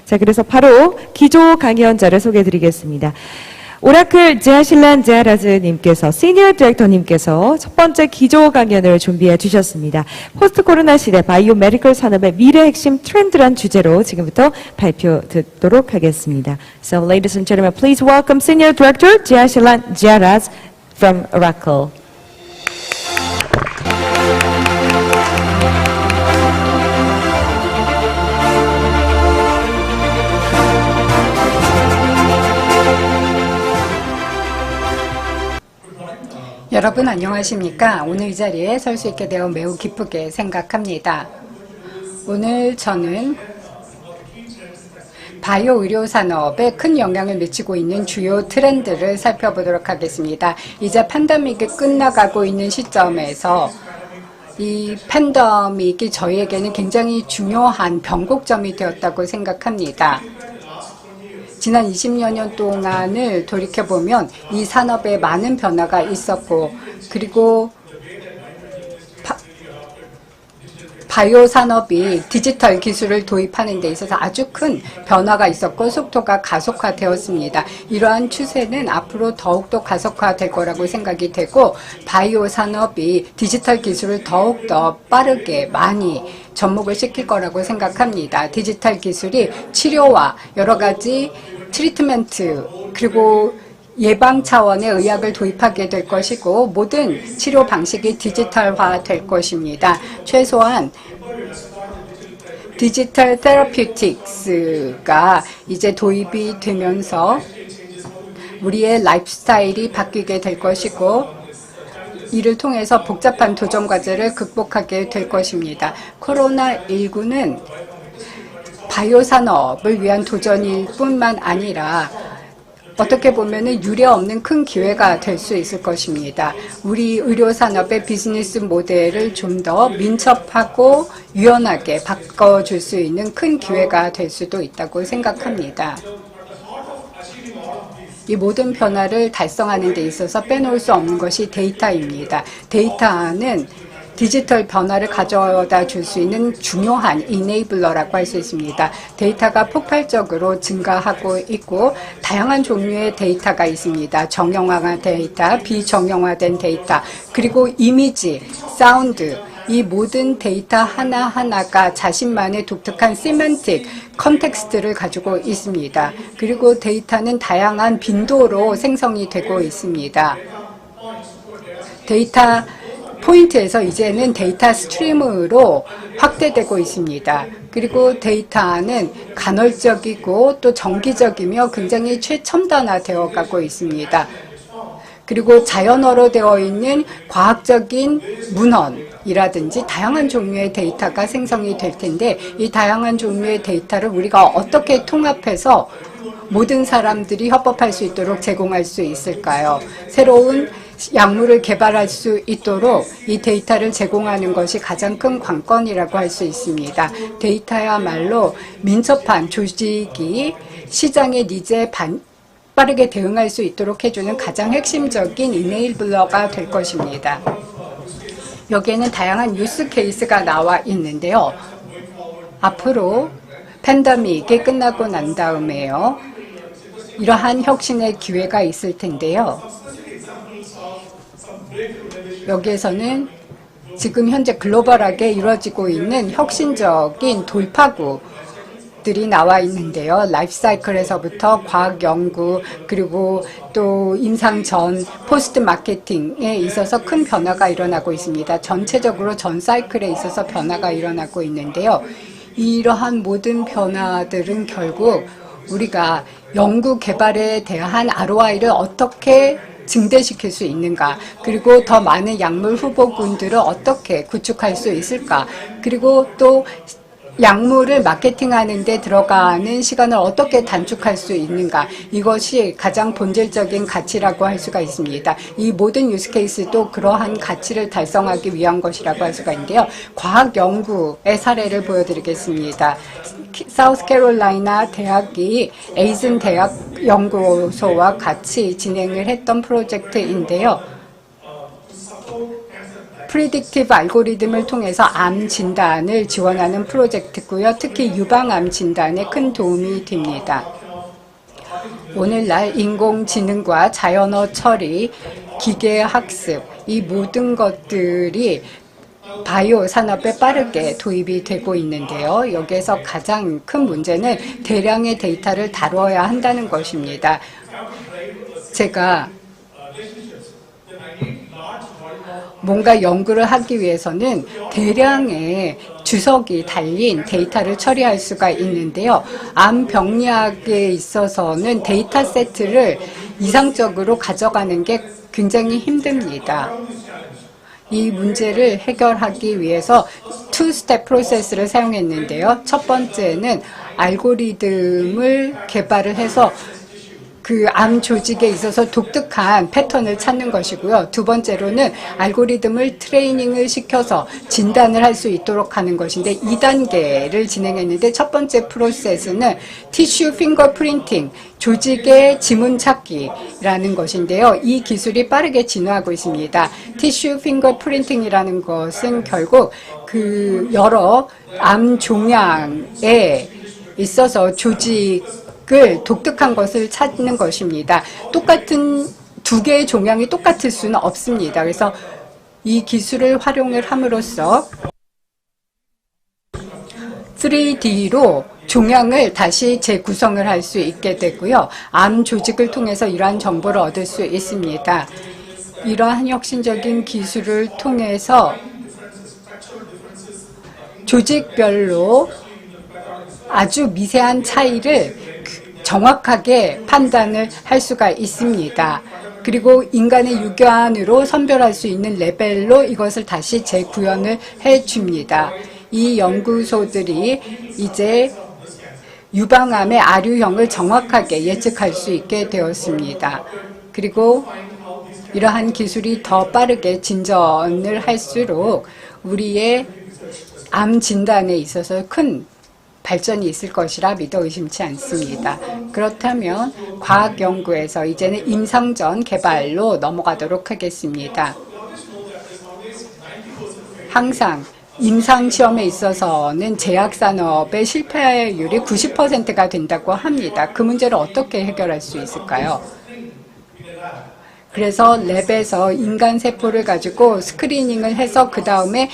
자, 그래서 바로 기조 강연자를 소개해드리겠습니다. 오라클 제아실란 제아라즈님께서 시니어 디렉터님께서 첫 번째 기조 강연을 준비해 주셨습니다. 포스트 코로나 시대 바이오 메디컬 산업의 미래 핵심 트렌드란 주제로 지금부터 발표 듣도록 하겠습니다. So, ladies and gentlemen, please welcome Senior Director 제아실란 제아라즈 from Oracle. 여러분 안녕하십니까? 오늘 이 자리에 설 수 있게 되어 매우 기쁘게 생각합니다. 오늘 저는 바이오 의료 산업에 큰 영향을 미치고 있는 주요 트렌드를 살펴보도록 하겠습니다. 이제 팬데믹이 끝나가고 있는 시점에서 이 팬데믹이 저희에게는 굉장히 중요한 변곡점이 되었다고 생각합니다. 지난 20여 년 동안을 돌이켜보면 이 산업에 많은 변화가 있었고, 그리고 바이오 산업이 디지털 기술을 도입하는 데 있어서 아주 큰 변화가 있었고 속도가 가속화되었습니다. 이러한 추세는 앞으로 더욱더 가속화될 거라고 생각이 되고, 바이오 산업이 디지털 기술을 더욱더 빠르게 많이 접목을 시킬 거라고 생각합니다. 디지털 기술이 치료와 여러 가지 트리트멘트 그리고 예방 차원의 의학을 도입하게 될 것이고, 모든 치료 방식이 디지털화 될 것입니다. 최소한 디지털 테라퓨틱스가 이제 도입이 되면서 우리의 라이프 스타일이 바뀌게 될 것이고, 이를 통해서 복잡한 도전 과제를 극복하게 될 것입니다. 코로나19는 바이오 산업을 위한 도전일 뿐만 아니라 어떻게 보면은 유례 없는 큰 기회가 될 수 있을 것입니다. 우리 의료 산업의 비즈니스 모델을 좀 더 민첩하고 유연하게 바꿔줄 수 있는 큰 기회가 될 수도 있다고 생각합니다. 이 모든 변화를 달성하는 데 있어서 빼놓을 수 없는 것이 데이터입니다. 데이터는 디지털 변화를 가져다 줄 수 있는 중요한 이네이블러라고 할 수 있습니다. 데이터가 폭발적으로 증가하고 있고 다양한 종류의 데이터가 있습니다. 정형화된 데이터, 비정형화된 데이터, 그리고 이미지, 사운드, 이 모든 데이터 하나하나가 자신만의 독특한 시멘틱 컨텍스트를 가지고 있습니다. 그리고 데이터는 다양한 빈도로 생성이 되고 있습니다. 데이터 포인트에서 이제는 데이터 스트림으로 확대되고 있습니다. 그리고 데이터는 간헐적이고 또 정기적이며 굉장히 최첨단화되어 가고 있습니다. 그리고 자연어로 되어 있는 과학적인 문헌이라든지 다양한 종류의 데이터가 생성이 될 텐데, 이 다양한 종류의 데이터를 우리가 어떻게 통합해서 모든 사람들이 협업할 수 있도록 제공할 수 있을까요? 새로운 약물을 개발할 수 있도록 이 데이터를 제공하는 것이 가장 큰 관건이라고 할 수 있습니다. 데이터야말로 민첩한 조직이 시장의 니즈에 빠르게 대응할 수 있도록 해주는 가장 핵심적인 이네이블러가 될 것입니다. 여기에는 다양한 유스 케이스가 나와 있는데요. 앞으로 팬데믹이 끝나고 난 다음에요, 이러한 혁신의 기회가 있을 텐데요. 여기에서는 지금 현재 글로벌하게 이루어지고 있는 혁신적인 돌파구들이 나와 있는데요. 라이프 사이클에서부터 과학 연구, 그리고 또 임상 전, 포스트 마케팅에 있어서 큰 변화가 일어나고 있습니다. 전체적으로 전 사이클에 있어서 변화가 일어나고 있는데요. 이러한 모든 변화들은 결국 우리가 연구 개발에 대한 ROI를 어떻게 증대시킬 수 있는가, 그리고 더 많은 약물 후보군들을 어떻게 구축할 수 있을까, 그리고 또 약물을 마케팅하는 데 들어가는 시간을 어떻게 단축할 수 있는가, 이것이 가장 본질적인 가치라고 할 수가 있습니다. 이 모든 유스케이스도 그러한 가치를 달성하기 위한 것이라고 할 수가 있는데요. 과학 연구의 사례를 보여드리겠습니다. 사우스캐롤라이나 대학이 에이즌 대학 연구소와 같이 진행을 했던 프로젝트인데요. 프리딕티브 알고리즘을 통해서 암 진단을 지원하는 프로젝트고요. 특히 유방암 진단에 큰 도움이 됩니다. 오늘날 인공지능과 자연어 처리, 기계학습, 이 모든 것들이 바이오 산업에 빠르게 도입이 되고 있는데요. 여기에서 가장 큰 문제는 대량의 데이터를 다뤄야 한다는 것입니다. 제가 뭔가 연구를 하기 위해서는 대량의 주석이 달린 데이터를 처리할 수가 있는데요. 암 병리학에 있어서는 데이터 세트를 이상적으로 가져가는 게 굉장히 힘듭니다. 이 문제를 해결하기 위해서 투스텝 프로세스를 사용했는데요. 첫 번째는 알고리즘을 개발을 해서 그 암 조직에 있어서 독특한 패턴을 찾는 것이고요. 두 번째로는 알고리즘을 트레이닝을 시켜서 진단을 할 수 있도록 하는 것인데 2단계를 진행했는데 첫 번째 프로세스는 티슈 핑거 프린팅, 조직의 지문 찾기라는 것인데요. 이 기술이 빠르게 진화하고 있습니다. 티슈 핑거 프린팅이라는 것은 결국 그 여러 암 종양에 있어서 조직을 독특한 것을 찾는 것입니다. 똑같은 두 개의 종양이 똑같을 수는 없습니다. 그래서 이 기술을 활용을 함으로써 3D로 종양을 다시 재구성을 할 수 있게 되고요. 암 조직을 통해서 이러한 정보를 얻을 수 있습니다. 이러한 혁신적인 기술을 통해서 조직별로 아주 미세한 차이를 정확하게 판단을 할 수가 있습니다. 그리고 인간의 유견으로 선별할 수 있는 레벨로 이것을 다시 재구현을 해줍니다. 이 연구소들이 이제 유방암의 아류형을 정확하게 예측할 수 있게 되었습니다. 그리고 이러한 기술이 더 빠르게 진전을 할수록 우리의 암 진단에 있어서 큰 발전이 있을 것이라 믿어 의심치 않습니다. 그렇다면 과학 연구에서 이제는 임상전 개발로 넘어가도록 하겠습니다. 항상 임상시험에 있어서는 제약산업의 실패율이 90%가 된다고 합니다. 그 문제를 어떻게 해결할 수 있을까요? 그래서 랩에서 인간 세포를 가지고 스크리닝을 해서 그 다음에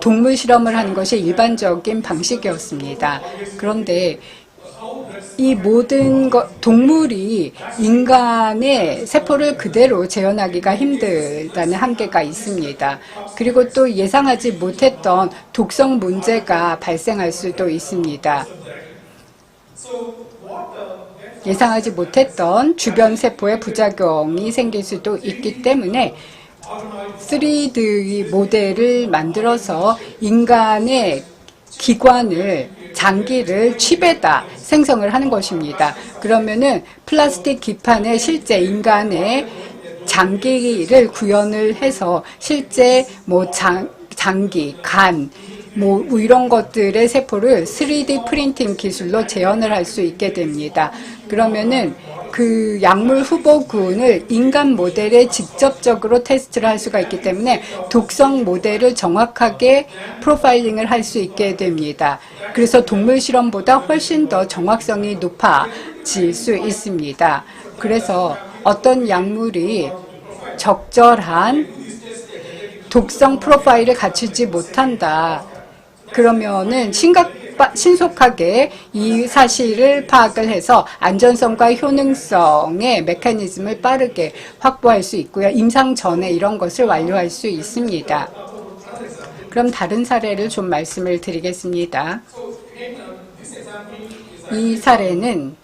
동물 실험을 하는 것이 일반적인 방식이었습니다. 그런데 이 모든 동물이 인간의 세포를 그대로 재현하기가 힘들다는 한계가 있습니다. 그리고 또 예상하지 못했던 독성 문제가 발생할 수도 있습니다. 예상하지 못했던 주변 세포의 부작용이 생길 수도 있기 때문에 3D 모델을 만들어서 인간의 기관을 장기를 칩에다 생성을 하는 것입니다. 그러면은 플라스틱 기판에 실제 인간의 장기를 구현을 해서 실제 장기, 간, 이런 것들의 세포를 3D 프린팅 기술로 재현을 할 수 있게 됩니다. 그러면은 그 약물 후보군을 인간 모델에 직접적으로 테스트를 할 수가 있기 때문에 독성 모델을 정확하게 프로파일링을 할 수 있게 됩니다. 그래서 동물 실험보다 훨씬 더 정확성이 높아질 수 있습니다. 그래서 어떤 약물이 적절한 독성 프로파일을 갖추지 못한다. 그러면은 신속하게 이 사실을 파악을 해서 안전성과 효능성의 메커니즘을 빠르게 확보할 수 있고요. 임상 전에 이런 것을 완료할 수 있습니다. 그럼 다른 사례를 좀 말씀을 드리겠습니다. 이 사례는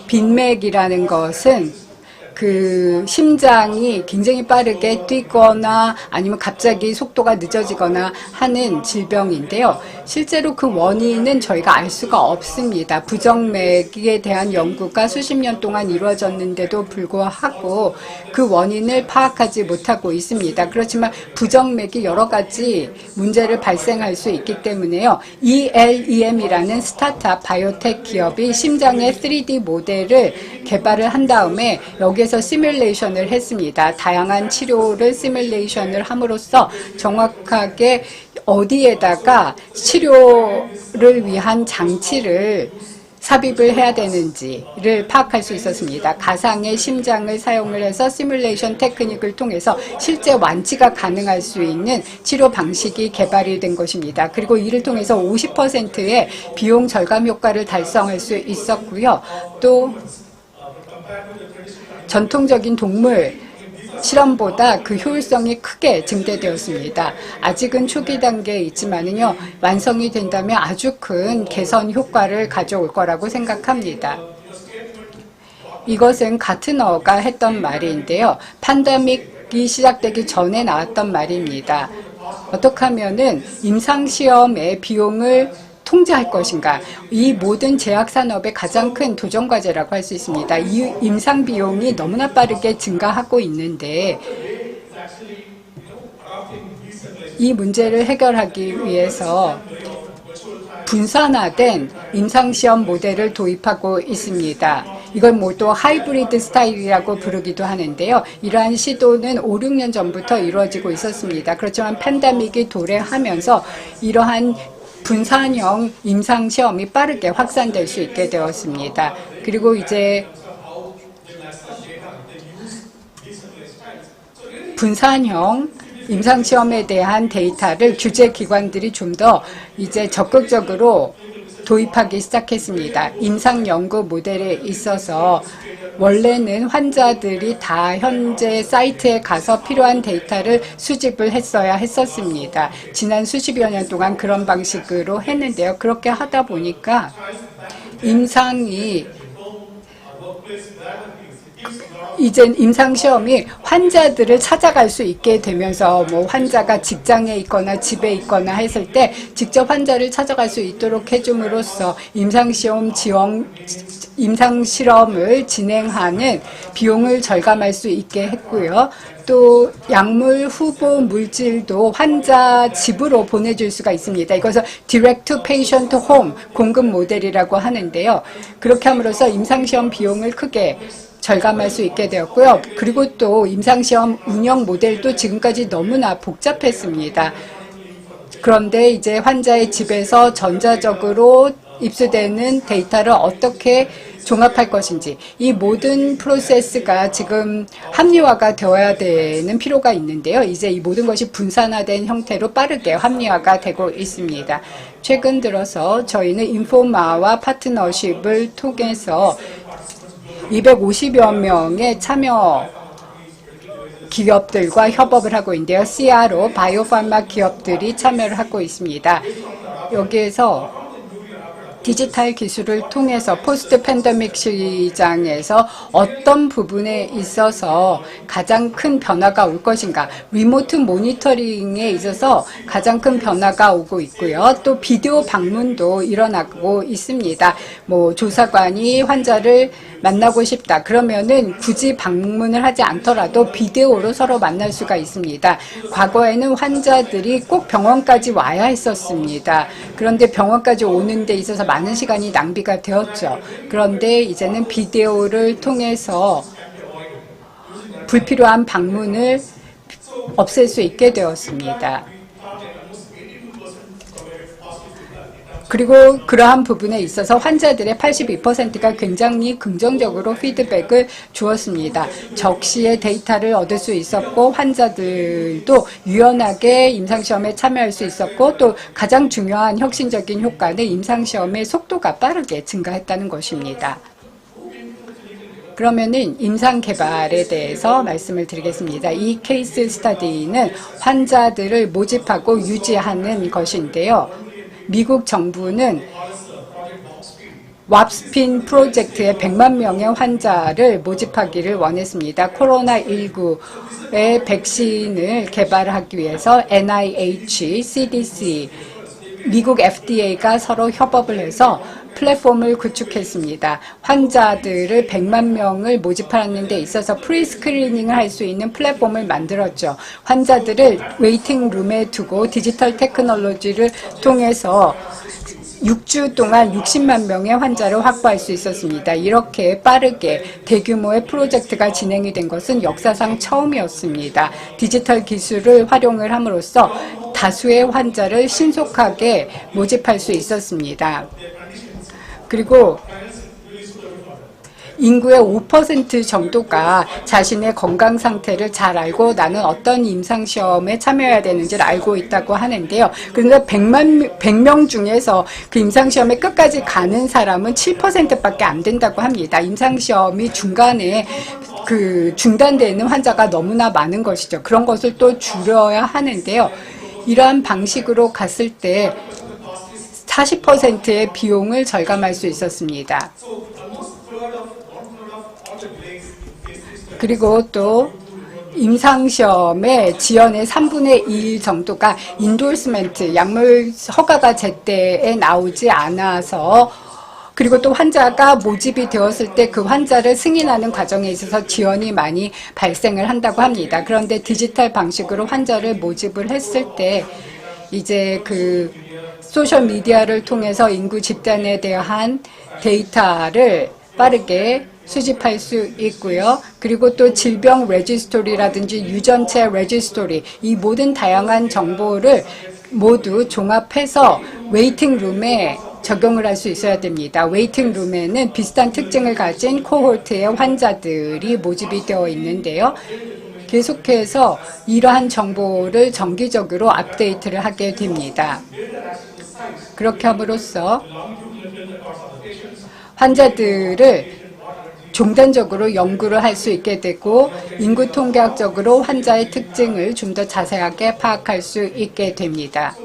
빈맥이라는 것은 그 심장이 굉장히 빠르게 뛰거나 아니면 갑자기 속도가 늦어지거나 하는 질병인데요. 실제로 그 원인은 저희가 알 수가 없습니다. 부정맥에 대한 연구가 수십 년 동안 이루어졌는데도 불구하고 그 원인을 파악하지 못하고 있습니다. 그렇지만 부정맥이 여러 가지 문제를 발생할 수 있기 때문에요. ELEM이라는 스타트업 바이오텍 기업이 심장의 3D 모델을 개발을 한 다음에 여기에서 시뮬레이션을 했습니다. 다양한 치료를 시뮬레이션을 함으로써 정확하게 어디에다가 치료를 위한 장치를 삽입을 해야 되는지를 파악할 수 있었습니다. 가상의 심장을 사용을 해서 시뮬레이션 테크닉을 통해서 실제 완치가 가능할 수 있는 치료 방식이 개발이 된 것입니다. 그리고 이를 통해서 50%의 비용 절감 효과를 달성할 수 있었고요. 또 전통적인 동물 실험보다 그 효율성이 크게 증대되었습니다. 아직은 초기 단계에 있지만은요, 완성이 된다면 아주 큰 개선 효과를 가져올 거라고 생각합니다. 이것은 가트너가 했던 말인데요. 팬데믹이 시작되기 전에 나왔던 말입니다. 어떻게 하면은 임상시험의 비용을 통제할 것인가. 이 모든 제약산업의 가장 큰 도전과제라고 할 수 있습니다. 이 임상 비용이 너무나 빠르게 증가하고 있는데 이 문제를 해결하기 위해서 분산화된 임상시험 모델을 도입하고 있습니다. 이걸 모두 하이브리드 스타일이라고 부르기도 하는데요. 이러한 시도는 5, 6년 전부터 이루어지고 있었습니다. 그렇지만 팬데믹이 도래하면서 이러한 분산형 임상시험이 빠르게 확산될 수 있게 되었습니다. 그리고 이제 분산형 임상시험에 대한 데이터를 규제기관들이 좀 더 이제 적극적으로 도입하기 시작했습니다. 임상연구 모델에 있어서 원래는 환자들이 다 현재 사이트에 가서 필요한 데이터를 수집을 했어야 했었습니다. 지난 수십여 년 동안 그런 방식으로 했는데요. 그렇게 하다 보니까 이제 임상시험이 환자들을 찾아갈 수 있게 되면서 뭐 환자가 직장에 있거나 집에 있거나 했을 때 직접 환자를 찾아갈 수 있도록 해줌으로써 임상실험을 진행하는 비용을 절감할 수 있게 했고요. 또 약물 후보 물질도 환자 집으로 보내줄 수가 있습니다. 이것을 Direct to Patient Home 공급 모델이라고 하는데요. 그렇게 함으로써 임상시험 비용을 크게 절감할 수 있게 되었고요. 그리고 또 임상시험 운영 모델도 지금까지 너무나 복잡했습니다. 그런데 이제 환자의 집에서 전자적으로 입수되는 데이터를 어떻게 종합할 것인지 이 모든 프로세스가 지금 합리화가 되어야 되는 필요가 있는데요. 이제 이 모든 것이 분산화된 형태로 빠르게 합리화가 되고 있습니다. 최근 들어서 저희는 인포마와 파트너십을 통해서 250여 명의 참여 기업들과 협업을 하고 있는데요. CRO, 바이오파마 기업들이 참여를 하고 있습니다. 여기에서 디지털 기술을 통해서 포스트 팬데믹 시장에서 어떤 부분에 있어서 가장 큰 변화가 올 것인가, 리모트 모니터링에 있어서 가장 큰 변화가 오고 있고요. 또 비디오 방문도 일어나고 있습니다. 뭐 조사관이 환자를 만나고 싶다. 그러면은 굳이 방문을 하지 않더라도 비디오로 서로 만날 수가 있습니다. 과거에는 환자들이 꼭 병원까지 와야 했었습니다. 그런데 병원까지 오는 데 있어서 많은 시간이 낭비가 되었죠. 그런데 이제는 비디오를 통해서 불필요한 방문을 없앨 수 있게 되었습니다. 그리고 그러한 부분에 있어서 환자들의 82%가 굉장히 긍정적으로 피드백을 주었습니다. 적시에 데이터를 얻을 수 있었고 환자들도 유연하게 임상시험에 참여할 수 있었고 또 가장 중요한 혁신적인 효과는 임상시험의 속도가 빠르게 증가했다는 것입니다. 그러면은 임상 개발에 대해서 말씀을 드리겠습니다. 이 케이스 스터디는 환자들을 모집하고 유지하는 것인데요. 미국 정부는 왑스핀 프로젝트에 100만 명의 환자를 모집하기를 원했습니다. 코로나19의 백신을 개발하기 위해서 NIH, CDC, 미국 FDA가 서로 협업을 해서 플랫폼을 구축했습니다. 환자들을 100만 명을 모집하는 데 있어서 프리스크리닝을 할 수 있는 플랫폼을 만들었죠. 환자들을 웨이팅 룸에 두고 디지털 테크놀로지를 통해서 6주 동안 60만 명의 환자를 확보할 수 있었습니다. 이렇게 빠르게 대규모의 프로젝트가 진행이 된 것은 역사상 처음이었습니다. 디지털 기술을 활용을 함으로써 다수의 환자를 신속하게 모집할 수 있었습니다. 그리고 인구의 5% 정도가 자신의 건강 상태를 잘 알고 나는 어떤 임상시험에 참여해야 되는지를 알고 있다고 하는데요. 그런데 100명 중에서 그 임상시험에 끝까지 가는 사람은 7%밖에 안 된다고 합니다. 임상시험이 중간에 중단되는 환자가 너무나 많은 것이죠. 그런 것을 또 줄여야 하는데요. 이러한 방식으로 갔을 때 40%의 비용을 절감할 수 있었습니다. 그리고 또 임상시험의 지연의 3분의 1 정도가 인도스멘트, 약물 허가가 제때에 나오지 않아서 그리고 또 환자가 모집이 되었을 때 그 환자를 승인하는 과정에 있어서 지연이 많이 발생을 한다고 합니다. 그런데 디지털 방식으로 환자를 모집을 했을 때 이제 그 소셜미디어를 통해서 인구 집단에 대한 데이터를 빠르게 수집할 수 있고요. 그리고 또 질병 레지스토리라든지 유전체 레지스토리, 이 모든 다양한 정보를 모두 종합해서 웨이팅룸에 적용을 할 수 있어야 됩니다. 웨이팅룸에는 비슷한 특징을 가진 코호트의 환자들이 모집이 되어 있는데요. 계속해서 이러한 정보를 정기적으로 업데이트를 하게 됩니다. 그렇게 함으로써 환자들을 종단적으로 연구를 할 수 있게 되고 인구 통계학적으로 환자의 특징을 좀 더 자세하게 파악할 수 있게 됩니다.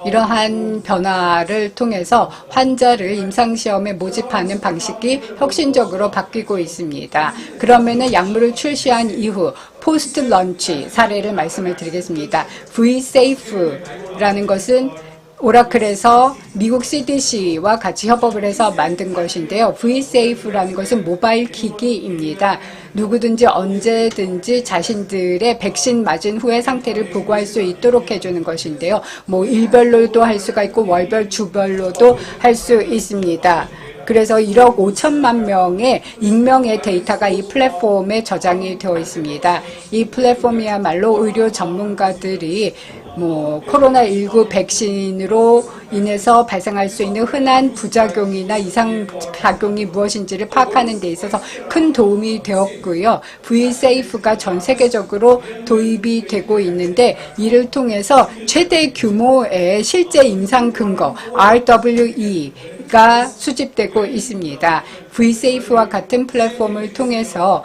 이러한 변화를 통해서 환자를 임상시험에 모집하는 방식이 혁신적으로 바뀌고 있습니다. 그러면은 약물을 출시한 이후 포스트 런치 사례를 말씀을 드리겠습니다. V-Safe라는 것은 오라클에서 미국 CDC와 같이 협업을 해서 만든 것인데요. V-Safe라는 것은 모바일 기기입니다. 누구든지 언제든지 자신들의 백신 맞은 후의 상태를 보고할 수 있도록 해주는 것인데요. 뭐 일별로도 할 수가 있고 월별, 주별로도 할 수 있습니다. 그래서 1억 5천만 명의 익명의 데이터가 이 플랫폼에 저장이 되어 있습니다. 이 플랫폼이야말로 의료 전문가들이 코로나19 백신으로 인해서 발생할 수 있는 흔한 부작용이나 이상작용이 무엇인지를 파악하는 데 있어서 큰 도움이 되었고요. V-Safe가 전 세계적으로 도입이 되고 있는데 이를 통해서 최대 규모의 실제 임상 근거 RWE가 수집되고 있습니다. V-Safe와 같은 플랫폼을 통해서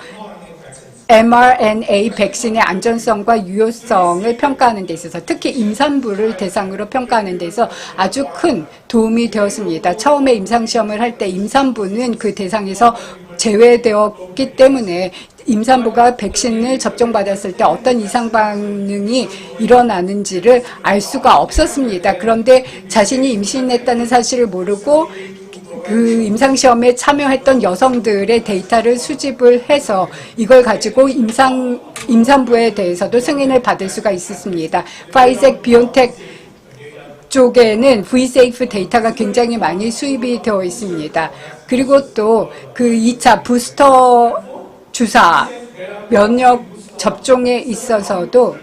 mRNA 백신의 안전성과 유효성을 평가하는 데 있어서 특히 임산부를 대상으로 평가하는 데 있어서 아주 큰 도움이 되었습니다. 처음에 임상시험을 할 때 임산부는 그 대상에서 제외되었기 때문에 임산부가 백신을 접종받았을 때 어떤 이상 반응이 일어나는지를 알 수가 없었습니다. 그런데 자신이 임신했다는 사실을 모르고 그 임상시험에 참여했던 여성들의 데이터를 수집을 해서 이걸 가지고 임산부에 대해서도 승인을 받을 수가 있었습니다. 파이젝, 비온텍 쪽에는 V-Safe 데이터가 굉장히 많이 수입이 되어 있습니다. 그리고 또 그 2차 부스터 주사 면역 접종에 있어서도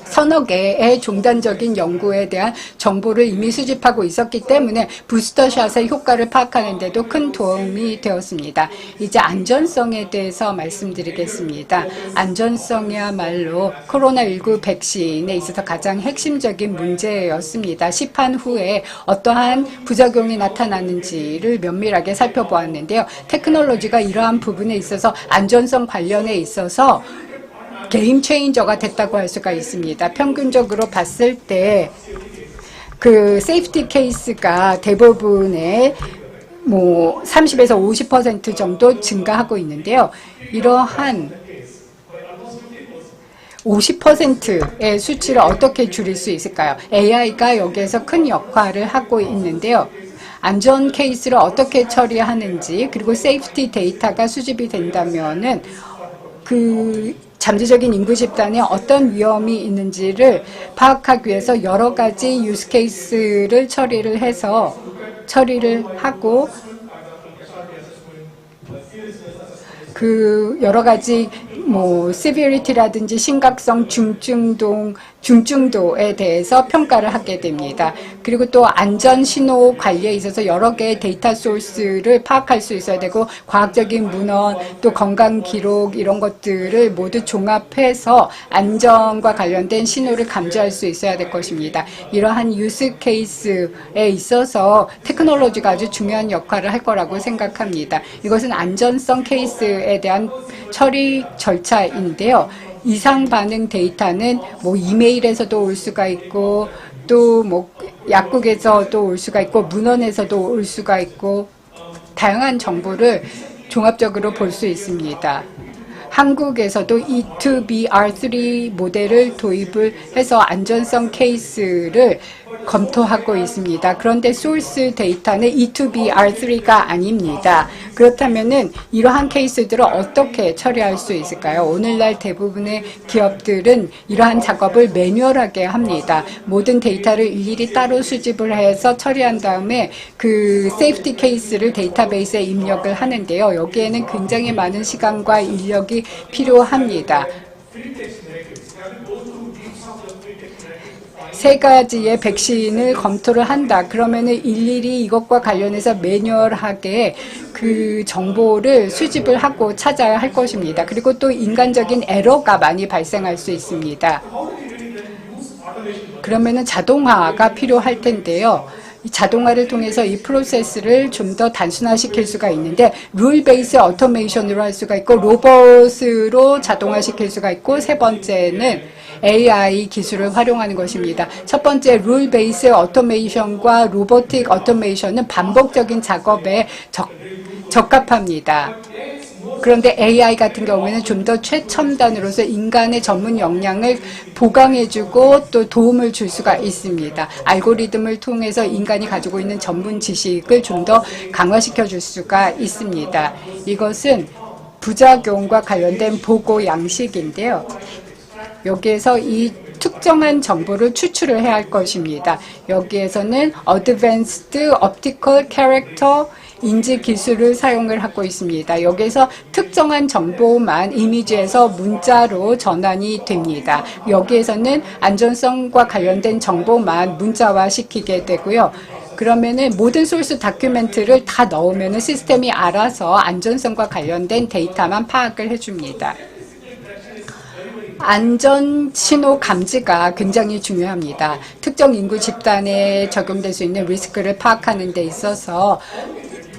서너 개의 종단적인 연구에 대한 정보를 이미 수집하고 있었기 때문에 부스터샷의 효과를 파악하는 데도 큰 도움이 되었습니다. 이제 안전성에 대해서 말씀드리겠습니다. 안전성이야말로 코로나19 백신에 있어서 가장 핵심적인 문제였습니다. 시판 후에 어떠한 부작용이 나타나는지를 면밀하게 살펴보았는데요. 테크놀로지가 이러한 부분에 있어서 안전성 관련에 있어서 게임 체인저가 됐다고 할 수가 있습니다. 평균적으로 봤을 때 그 세이프티 케이스가 대부분의 30에서 50% 정도 증가하고 있는데요. 이러한 50%의 수치를 어떻게 줄일 수 있을까요? AI가 여기에서 큰 역할을 하고 있는데요. 안전 케이스를 어떻게 처리하는지 그리고 세이프티 데이터가 수집이 된다면은 잠재적인 인구 집단에 어떤 위험이 있는지를 파악하기 위해서 여러 가지 유스 케이스를 처리를 하고 그 여러 가지 severity라든지 심각성, 중증도에 대해서 평가를 하게 됩니다. 그리고 또 안전 신호 관리에 있어서 여러 개의 데이터 소스를 파악할 수 있어야 되고 과학적인 문헌, 또 건강 기록 이런 것들을 모두 종합해서 안전과 관련된 신호를 감지할 수 있어야 될 것입니다. 이러한 유스 케이스에 있어서 테크놀로지가 아주 중요한 역할을 할 거라고 생각합니다. 이것은 안전성 케이스에 대한 처리 절차인데요. 이상 반응 데이터는 이메일에서도 올 수가 있고 또 약국에서도 올 수가 있고 문헌에서도 올 수가 있고 다양한 정보를 종합적으로 볼 수 있습니다. 한국에서도 E2BR3 모델을 도입을 해서 안전성 케이스를 검토하고 있습니다. 그런데 소스 데이터는 E2BR3가 아닙니다. 그렇다면은 이러한 케이스들을 어떻게 처리할 수 있을까요? 오늘날 대부분의 기업들은 이러한 작업을 매뉴얼하게 합니다. 모든 데이터를 일일이 따로 수집을 해서 처리한 다음에 그 세이프티 케이스를 데이터베이스에 입력을 하는데요. 여기에는 굉장히 많은 시간과 인력이 필요합니다. 세 가지의 백신을 검토를 한다. 그러면은 일일이 이것과 관련해서 매뉴얼하게 그 정보를 수집을 하고 찾아야 할 것입니다. 그리고 또 인간적인 에러가 많이 발생할 수 있습니다. 그러면은 자동화가 필요할 텐데요. 이 자동화를 통해서 이 프로세스를 좀 더 단순화시킬 수가 있는데 룰 베이스 오토메이션으로 할 수가 있고 로봇으로 자동화시킬 수가 있고 세 번째는 AI 기술을 활용하는 것입니다. 첫 번째 룰 베이스 오토메이션과 로보틱 오토메이션은 반복적인 작업에 적합합니다. 그런데 AI 같은 경우에는 좀 더 최첨단으로서 인간의 전문 역량을 보강해주고 또 도움을 줄 수가 있습니다. 알고리즘을 통해서 인간이 가지고 있는 전문 지식을 좀 더 강화시켜줄 수가 있습니다. 이것은 부작용과 관련된 보고 양식인데요. 여기에서 이 특정한 정보를 추출을 해야 할 것입니다. 여기에서는 Advanced Optical Character 인지 기술을 사용을 하고 있습니다. 여기에서 특정한 정보만 이미지에서 문자로 전환이 됩니다. 여기에서는 안전성과 관련된 정보만 문자화 시키게 되고요. 그러면은 모든 소스 다큐멘트를 다 넣으면은 시스템이 알아서 안전성과 관련된 데이터만 파악을 해줍니다. 안전 신호 감지가 굉장히 중요합니다. 특정 인구 집단에 적용될 수 있는 리스크를 파악하는 데 있어서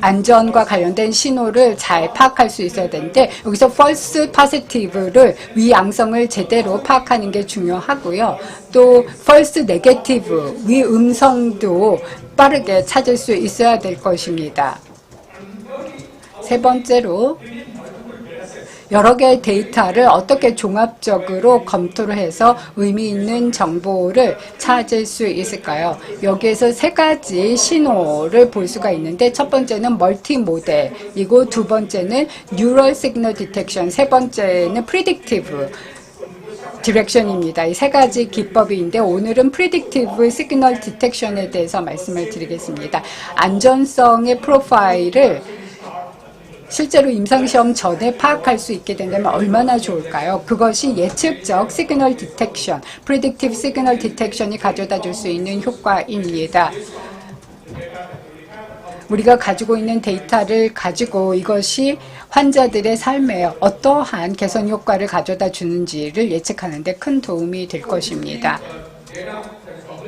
안전과 관련된 신호를 잘 파악할 수 있어야 되는데 여기서 false positive를 위양성을 제대로 파악하는 게 중요하고요. 또 false negative 위음성도 빠르게 찾을 수 있어야 될 것입니다. 세 번째로 여러 개의 데이터를 어떻게 종합적으로 검토를 해서 의미 있는 정보를 찾을 수 있을까요? 여기에서 세 가지 신호를 볼 수가 있는데 첫 번째는 멀티모델이고 두 번째는 뉴럴 시그널 디텍션, 세 번째는 프리딕티브 디렉션입니다. 이 세 가지 기법인데 오늘은 프리딕티브 시그널 디텍션에 대해서 말씀을 드리겠습니다. 안전성의 프로파일을 실제로 임상시험 전에 파악할 수 있게 된다면 얼마나 좋을까요? 그것이 예측적 시그널 디텍션, 프리딕티브 시그널 디텍션이 가져다 줄 수 있는 효과입니다. 우리가 가지고 있는 데이터를 가지고 이것이 환자들의 삶에 어떠한 개선 효과를 가져다 주는지를 예측하는 데 큰 도움이 될 것입니다.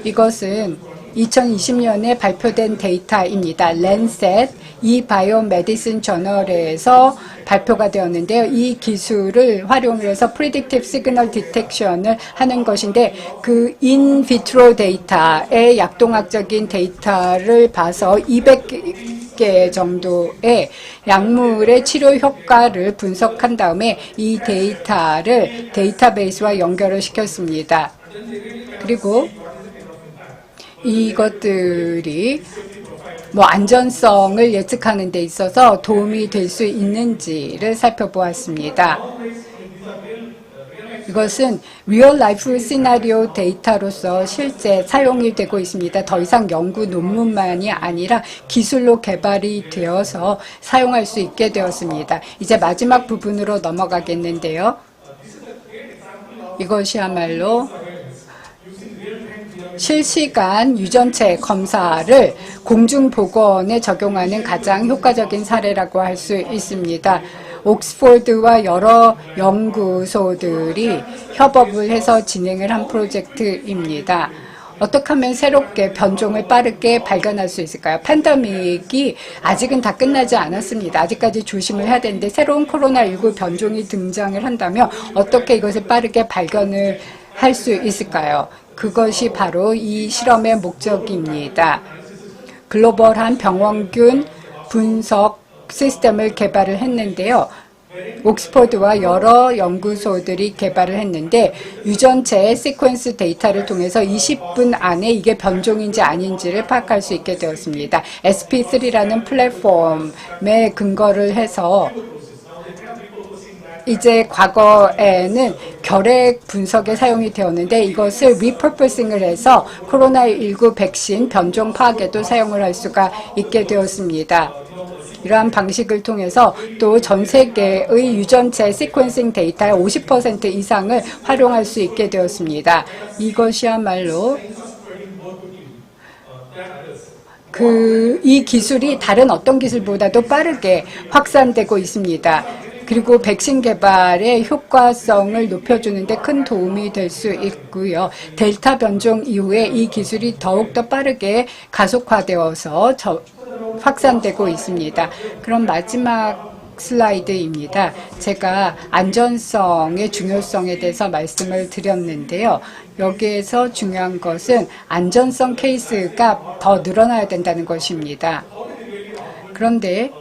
이것은 2020년에 발표된 데이터입니다. 랜셋 이바이오메디슨 저널에서 발표가 되었는데요. 이 기술을 활용해서 프리딕티브 시그널 디텍션을 하는 것인데 그 인비트로 데이터의 약동학적인 데이터를 봐서 200개 정도의 약물의 치료 효과를 분석한 다음에 이 데이터를 데이터베이스와 연결을 시켰습니다. 그리고 이것들이 안전성을 예측하는 데 있어서 도움이 될 수 있는지를 살펴보았습니다. 이것은 리얼 라이프 시나리오 데이터로서 실제 사용이 되고 있습니다. 더 이상 연구 논문만이 아니라 기술로 개발이 되어서 사용할 수 있게 되었습니다. 이제 마지막 부분으로 넘어가겠는데요. 이것이야말로 실시간 유전체 검사를 공중보건에 적용하는 가장 효과적인 사례라고 할 수 있습니다. 옥스포드와 여러 연구소들이 협업을 해서 진행을 한 프로젝트입니다. 어떻게 하면 새롭게 변종을 빠르게 발견할 수 있을까요? 팬데믹이 아직은 다 끝나지 않았습니다. 아직까지 조심을 해야 되는데 새로운 코로나19 변종이 등장을 한다면 어떻게 이것을 빠르게 발견을 할 수 있을까요? 그것이 바로 이 실험의 목적입니다. 글로벌한 병원균 분석 시스템을 개발을 했는데요. 옥스퍼드와 여러 연구소들이 개발을 했는데 유전체 시퀀스 데이터를 통해서 20분 안에 이게 변종인지 아닌지를 파악할 수 있게 되었습니다. SP3라는 플랫폼에 근거를 해서 이제 과거에는 결핵 분석에 사용이 되었는데 이것을 리퍼퍼싱을 해서 코로나19 백신 변종 파악에도 사용을 할 수가 있게 되었습니다. 이러한 방식을 통해서 또 전 세계의 유전체 시퀀싱 데이터의 50% 이상을 활용할 수 있게 되었습니다. 이것이야말로 이 기술이 다른 어떤 기술보다도 빠르게 확산되고 있습니다. 그리고 백신 개발의 효과성을 높여주는데 큰 도움이 될 수 있고요. 델타 변종 이후에 이 기술이 더욱더 빠르게 가속화되어서 확산되고 있습니다. 그럼 마지막 슬라이드입니다. 제가 안전성의 중요성에 대해서 말씀을 드렸는데요. 여기에서 중요한 것은 안전성 케이스가 더 늘어나야 된다는 것입니다. 그런데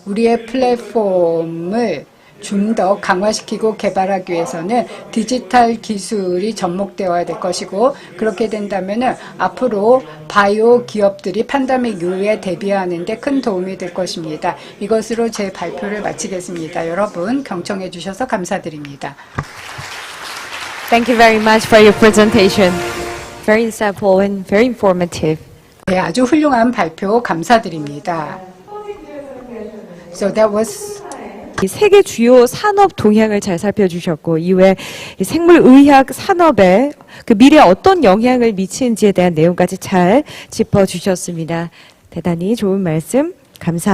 우리의 플랫폼을 좀 더 강화시키고 개발하기 위해서는 디지털 기술이 접목되어야 될 것이고 그렇게 된다면 앞으로 바이오 기업들이 팬데믹 이후에 대비하는 데 큰 도움이 될 것입니다. 이것으로 제 발표를 마치겠습니다. 여러분 경청해 주셔서 감사드립니다. Thank you very much for your presentation. Very insightful and very informative. 네, 아주 훌륭한 발표 감사드립니다. So that was 이 세계 주요 산업 동향을 잘 살펴주셨고 이후에 이 생물의학 산업에 그 미래에 어떤 영향을 미치는지에 대한 내용까지 잘 짚어주셨습니다. 대단히 좋은 말씀 감사합니다.